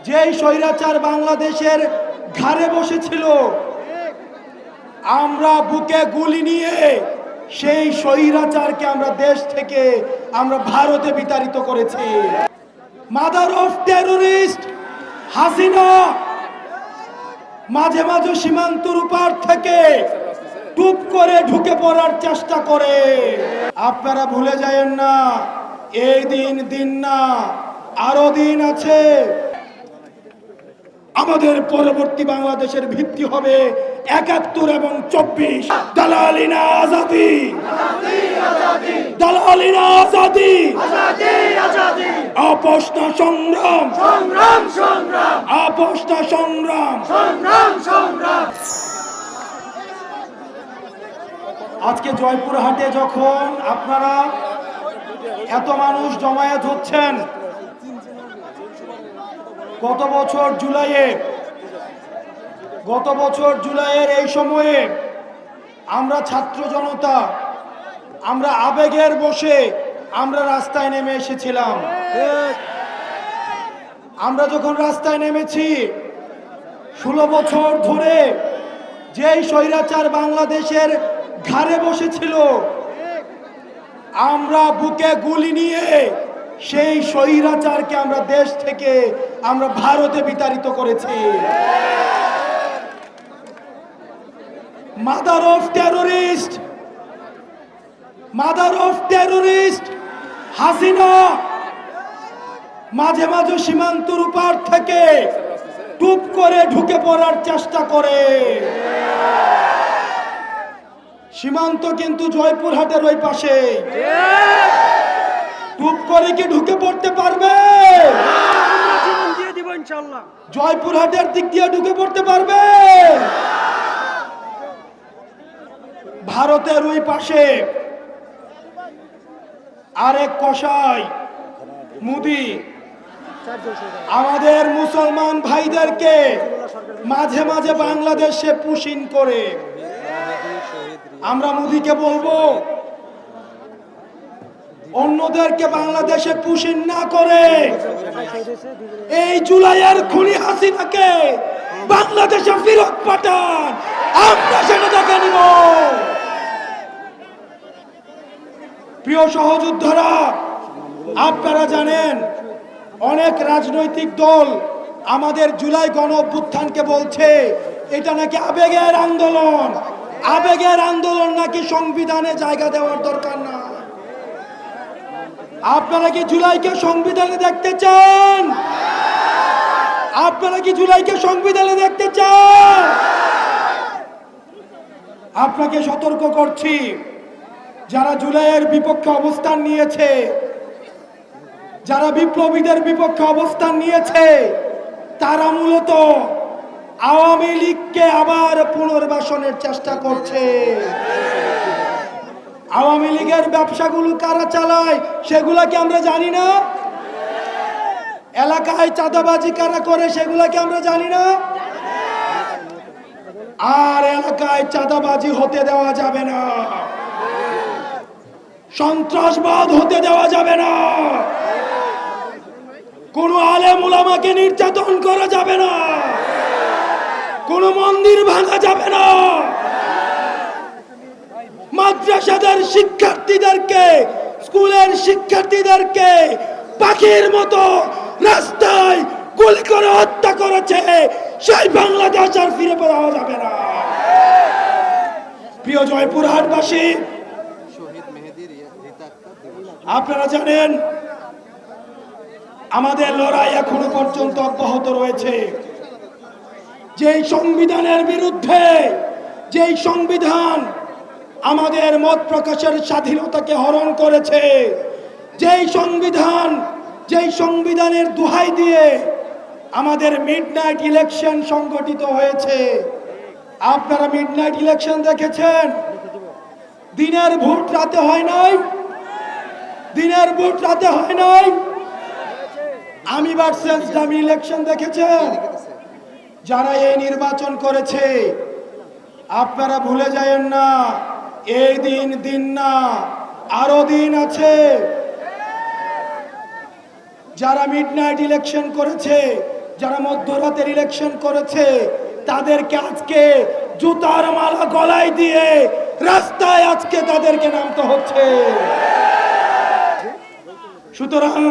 যেই স্বৈরাচার বাংলাদেশের ঘাড়ে বসেছিল, আমরা বুকে গুলি নিয়ে সেই স্বৈরাচারকে আমরা দেশ থেকে আমরা ভারতে বিতাড়িত করেছি। মাদার অফ টেররিস্ট হাসিনা মাঝে মাঝে সীমান্তর পার থেকে টুপ করে ঢুকে পড়ার চেষ্টা করে। আপনারা ভুলে যায়েন না, এই দিন না, আরো দিন আছে। আমাদের পরবর্তী বাংলাদেশের ভিত্তি হবে ৭১ এবং ২৪। দালালি না আজাদি, দালালি না আজাদি, আপোষ না সংগ্রাম, আপোষ না সংগ্রাম। আজকে জয়পুরহাটে যখন আপনারা এত মানুষ জমায়েত হচ্ছেন, গত বছর জুলাইয়ের এই সময়ে আমরা ছাত্র জনতা আমরা আবেগের বশে আমরা রাস্তায় নেমে এসেছিলাম। আমরা যখন রাস্তায় নেমেছি, ১৬ বছর ধরে যেই স্বৈরাচার বাংলাদেশের ঘাড়ে বসেছিল, আমরা বুকে গুলি নিয়ে সেই স্বৈরাচারকে আমরা দেশ থেকে আমরা ভারতে বিতাড়িত করেছি। মাদার অফ টেররিস্ট হাসিনা মাঝে মাঝে সীমান্তর পার থেকে টুপ করে ঢুকে পড়ার চেষ্টা করে। সীমান্ত কিন্তু জয়পুরহাটের ওই পাশে। টুপ করে কি ঢুকে পড়তে পারবে? জয়পুরহাটের দিক দিয়ে ঢুকে পড়তে পারবে? ভারতের ওই পাশে আরেক কসাই মোদি আমাদের মুসলমান ভাইদেরকে মাঝে মাঝে বাংলাদেশে পুশিং করে। আমরা মোদিকে বলবো, অন্যদেরকে বাংলাদেশে পুশিং না করে এই জুলাইয়ের খুনি হাসিনাকে বাংলাদেশে ফেরত পাঠান, আমরা সেটা দেখে নিব। প্রিয় সহযোদ্ধারা, আপনারা জানেন অনেক রাজনৈতিক দল আমাদের জুলাই গণ অভ্যুত্থানকে বলছে এটা নাকি আবেগের আন্দোলন। আবেগের আন্দোলন নাকি সংবিধানে জায়গা দেওয়ার দরকার না। আপনারা কি জুলাইকে সংবিধানে দেখতে চান? আপনারা কি জুলাইকে সংবিধানে দেখতে চান? আপনাকে সতর্ক করছি, যারা জুলাইয়ের বিপক্ষে অবস্থান নিয়েছে, যারা বিপ্লবীদের বিপক্ষে অবস্থান নিয়েছে, তারা মূলত আওয়ামী লীগকে আবার পুনর্বাসনের চেষ্টা করছে। আওয়ামী লীগের ব্যবসাগুলো কারা চালায় সেগুলা কি আমরা জানি না? এলাকায় চাঁদাবাজি কারা করে সেগুলা কি আমরা জানি না? আর এলাকায় চাঁদাবাজি হতে দেওয়া যাবে না, সন্ত্রাসবাদ হতে দেওয়া যাবে না, কোন আলেম উলামাকে নির্যাতন করা যাবে না, কোন মন্দির ভাঙা যাবে না, মাদ্রাসাদের শিক্ষার্থীদেরকে, স্কুলের শিক্ষার্থীদেরকে পাখির মতো রাস্তায় গুলি করে হত্যা করেছে, সেই বাংলাদেশ আর ফিরে পাওয়া যাবে না। প্রিয় জয়পুরহাটবাসী, আপনারা জানেন আমাদের লড়াই এখনো পর্যন্ত অব্যাহত রয়েছে। যেই সংবিধানের বিরুদ্ধে, যেই সংবিধান আমাদের মত প্রকাশের স্বাধীনতাকে হরণ করেছে, যেই সংবিধানের দোহাই দিয়ে আমাদের মিডনাইট ইলেকশন সংগঠিত হয়েছে। আপনারা মিডনাইট ইলেকশন দেখেছেন? দিনের ভোট রাতে হয় নাই, দিনের ভোট রাতে হয় নাই। আমি ভার্সেস ডামি ইলেকশন দেখেছেন? যারা এই নির্বাচন করেছে, আপনারা ভুলে যায়েন না, এই দিন না, আরো দিন আছে। যারা মিডনাইট ইলেকশন করেছে, যারা মধ্যরাতের ইলেকশন করেছে তাদেরকে আজকে জুতার মালা গলায় দিয়ে রাস্তায় আজকে তাদেরকে নামতে হচ্ছে। সুতরাং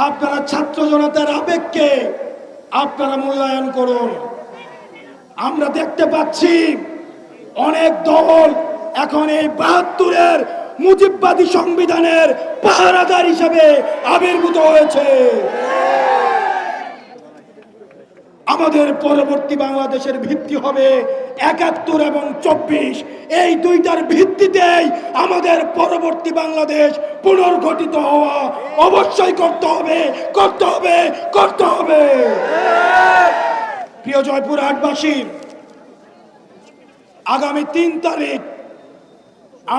আপনারা ছাত্র জনতার আবেগকে আপনারা মূল্যায়ন করুন। আমরা দেখতে পাচ্ছি অনেক দল এখন এই ৭২-এর মুজিববাদী সংবিধানের পাহারাদার হিসেবে আবির্ভূত হয়েছে। আমাদের পরবর্তী বাংলাদেশের ভিত্তি হবে ৭১ এবং ২৪। এই দুইটার ভিত্তিতেই আমাদের পরবর্তী বাংলাদেশ পুনর্গঠিত হওয়া অবশ্যই করতে হবে, করতে হবে, করতে হবে। প্রিয় জয়পুরহাটবাসী, আগামী ৩ তারিখ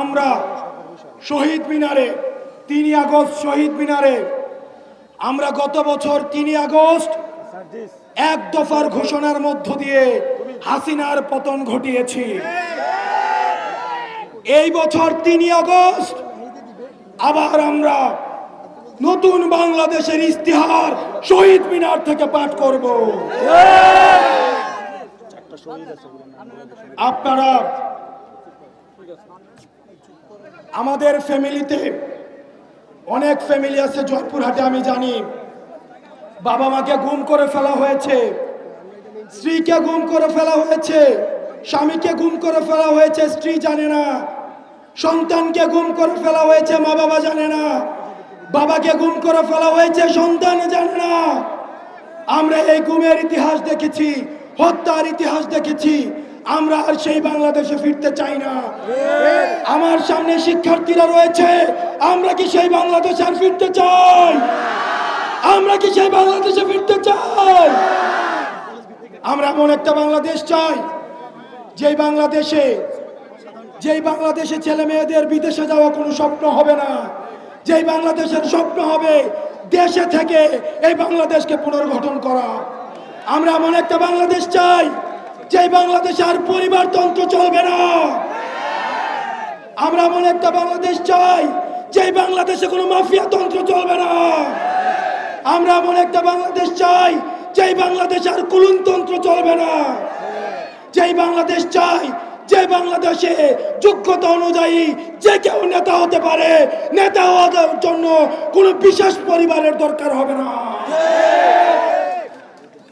আমরা শহীদ মিনারে ৩ আগস্ট শহীদ মিনারে আমরা গত বছর ৩ আগস্ট এক দফার ঘোষণার মধ্য দিয়ে হাসিনার পতন ঘটিয়েছি। এই বছর ৩ আগস্ট আবার আমরা নতুন বাংলাদেশের ইস্তিহার শহীদ মিনার থেকে পাঠ করব। আপনারা আমাদের ফ্যামিলিতে অনেক ফ্যামিলি আছে জয়পুরহাটে, আমি জানি বাবা মাকে গুম করে ফেলা হয়েছে, স্ত্রীকে গুম করে ফেলা হয়েছে, স্বামীকে গুম করে ফেলা হয়েছে, স্ত্রী জানে না, সন্তানকে গুম করে ফেলা হয়েছে, মা বাবা জানে না, বাবাকে গুম করে ফেলা হয়েছে, সন্তান জানে না। আমরা এই গুমের ইতিহাস দেখেছি, হত্যার ইতিহাস দেখেছি। আমরা আর সেই বাংলাদেশে ফিরতে চাই না। আমার সামনে শিক্ষার্থীরা রয়েছে, আমরা কি সেই বাংলাদেশে আর ফিরতে চাই? আমরা কি সেই বাংলাদেশে ফিরতে চাই? আমরা এমন একটা বাংলাদেশ চাই যেই বাংলাদেশে ছেলে মেয়েদের বিদেশে যাওয়া কোনো স্বপ্ন হবে না, যেই বাংলাদেশের স্বপ্ন হবে দেশে থেকে এই বাংলাদেশকে পুনর্গঠন করা। আমরা এমন একটা বাংলাদেশ চাই যেই বাংলাদেশে আর পরিবারতন্ত্র চলবে না। আমরা এমন একটা বাংলাদেশ চাই যেই বাংলাদেশে কোনো মাফিয়া তন্ত্র চলবে না। আমরা এমন একটা বাংলাদেশ চাই যেই বাংলাদেশে আর কুলুনতন্ত্র চলবে না। যেই বাংলাদেশ চাই যে বাংলাদেশে যোগ্যতা অনুযায়ী যে কেউ নেতা হতে পারে, নেতা হওয়ার জন্য কোনো বিশেষ পরিবারের দরকার হবে না।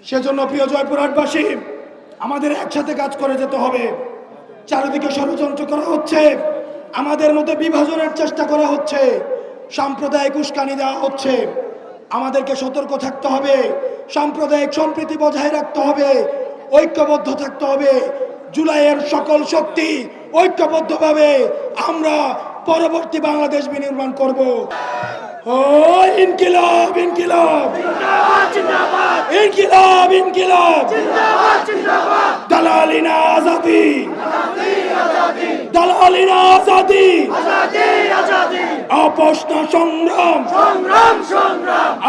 সেজন্য প্রিয় জয়পুরহাটবাসী, আমাদের একসাথে কাজ করে যেতে হবে। চারিদিকে ষড়যন্ত্র করা হচ্ছে, আমাদের মধ্যে বিভাজনের চেষ্টা করা হচ্ছে, সাম্প্রদায়িক উস্কানি দেওয়া হচ্ছে। আমাদেরকে সতর্ক থাকতে হবে, সাম্প্রদায়িক সম্প্রীতি বজায় রাখতে হবে, ঐক্যবদ্ধ থাকতে হবে। জুলাইয়ের সকল শক্তি ঐক্যবদ্ধভাবে আমরা পরবর্তী বাংলাদেশ বিনির্মাণ করব। ও ইনকিলাব ইনকিলাব ইনকিলাব ইনকিলাব, দালালিনা আজাদি, দালালিনা আজাদি, আপোষ না সংগ্রাম,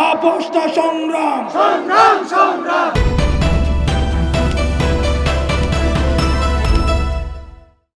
আপোষ না সংগ্রাম।